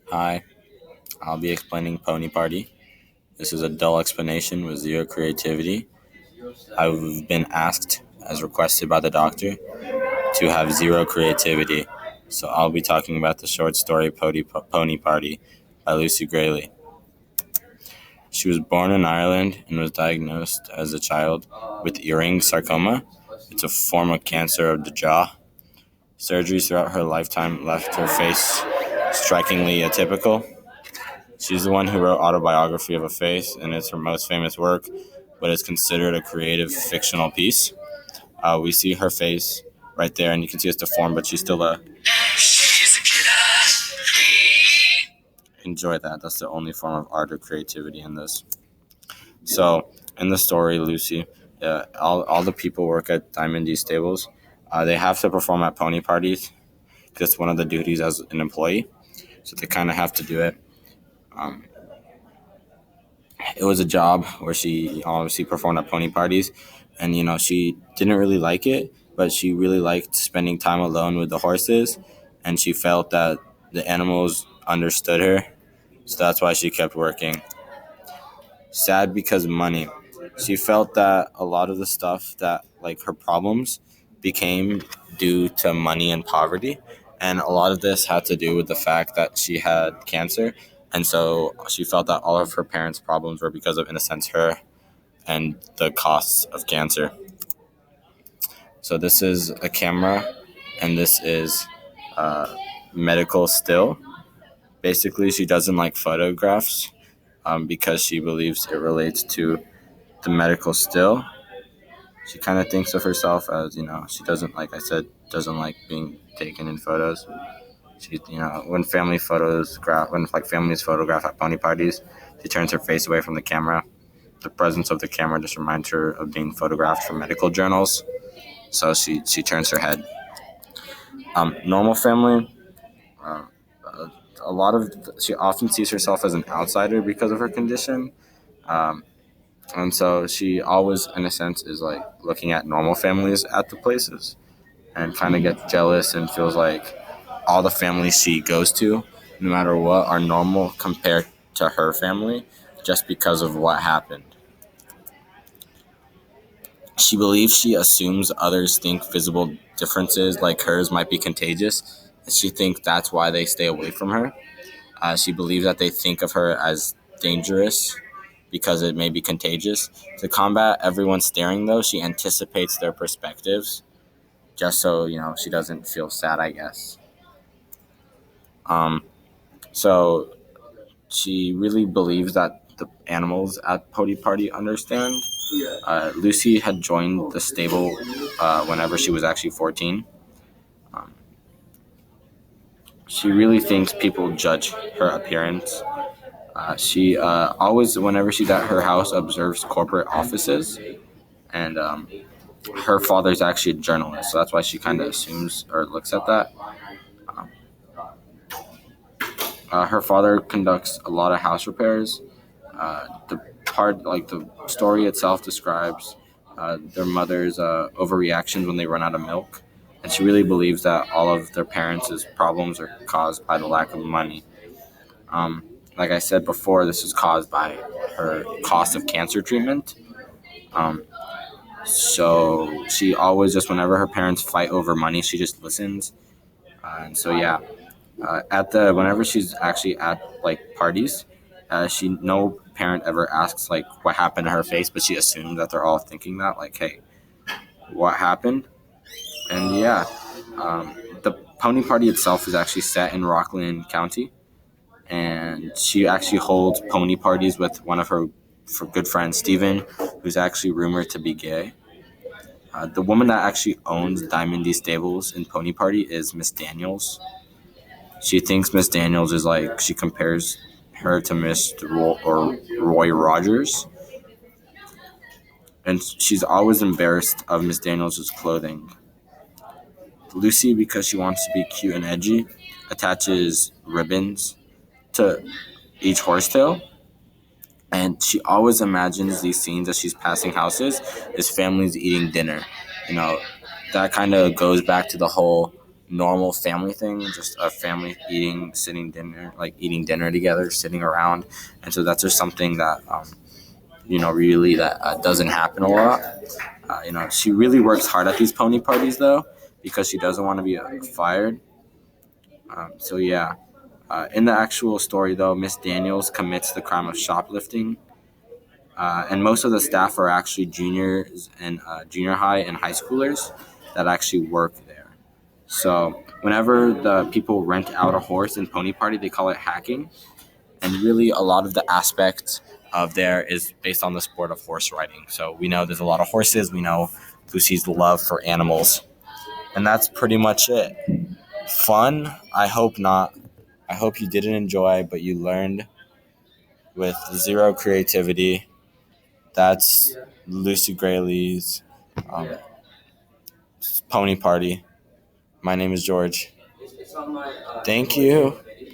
Hi, I'll be explaining Pony Party. This is a dull explanation with zero creativity. I've been asked, as requested by the doctor, to have zero creativity. So I'll be talking about the short story Pony Party by Lucy Grealy. She was born in Ireland and was diagnosed as a child with earring sarcoma. It's a form of cancer of the jaw. Surgeries throughout her lifetime left her face strikingly atypical. She's the one who wrote Autobiography of a Face, and it's her most famous work, but it's considered a creative fictional piece. We see her face right there, and you can see it's deformed, but she's still a. Enjoy that. That's the only form of art or creativity in this. So, in the story, Lucy, all the people work at Diamond D Stables. They have to perform at pony parties because it's one of the duties as an employee. So they kind of have to do it. Um, it was a job where she obviously performed at pony parties, and she didn't really like it, but she really liked spending time alone with the horses, and she felt that the animals understood her, so that's why she kept working. Sad because of money. She felt that a lot of the stuff that, like, her problems became due to money and poverty, and a lot of this had to do with the fact that she had cancer, and so she felt that all of her parents' problems were because of, in a sense, her and the costs of cancer. So this is a camera, and this is medical still. Basically, she doesn't like photographs because she believes it relates to the medical still. She kind of thinks of herself as, she doesn't, like I said, doesn't like being taken in photos. She, when families photograph at pony parties, she turns her face away from the camera. The presence of the camera just reminds her of being photographed for medical journals. So she turns her head. Normal family, uh, a lot of she often sees herself as an outsider because of her condition. Um, and so she always, in a sense, is like looking at normal families at the places and kind of gets jealous and feels like all the families she goes to, no matter what, are normal compared to her family just because of what happened. She assumes others think visible differences like hers might be contagious, and she thinks that's why they stay away from her. She believes that they think of her as dangerous because it may be contagious. To combat everyone staring, though, she anticipates their perspectives just so, she doesn't feel sad, I guess. Um, so she really believes that the animals at Pody Party understand. Lucy had joined the stable whenever she was actually 14. Um, she really thinks people judge her appearance. She always, whenever she's at her house, observes corporate offices. And her father's actually a journalist, so that's why she kind of assumes or looks at that. Um, her father conducts a lot of house repairs. The story itself describes their mother's overreactions when they run out of milk, and she really believes that all of their parents' problems are caused by the lack of money. Um, like I said before, this is caused by her cost of cancer treatment. Um, so she always just, whenever her parents fight over money, she just listens. And so yeah, at the whenever she's actually at like parties, she no parent ever asks like what happened to her face, but she assumes that they're all thinking that, like, hey, what happened? And yeah, the pony party itself is actually set in Rockland County, and she actually holds pony parties with one of her for good friend Steven, who's actually rumored to be gay. The woman that actually owns Diamond D Stables in Pony Party is Miss Daniels. She thinks Miss Daniels is like, she compares her to Roy Rogers, and she's always embarrassed of Miss Daniels' clothing. Lucy, because she wants to be cute and edgy, attaches ribbons to each horsetail, and she always imagines these scenes as she's passing houses as families eating dinner. You know, that kind of goes back to the whole normal family thing, just a family eating dinner together, sitting around. And so that's just something that, really that doesn't happen a lot. She really works hard at these pony parties though, because she doesn't want to be fired. So yeah, in the actual story though, Miss Daniels commits the crime of shoplifting, and most of the staff are actually juniors and junior high and high schoolers that actually work there. So whenever the people rent out a horse in pony party, they call it hacking, and really a lot of the aspect of there is based on the sport of horse riding. So we know there's a lot of horses. We know Lucy's love for animals, and that's pretty much it. Fun? I hope not. I hope you didn't enjoy, but you learned with zero creativity. That's Lucy Grealy's um, pony party. My name is George. Thank you.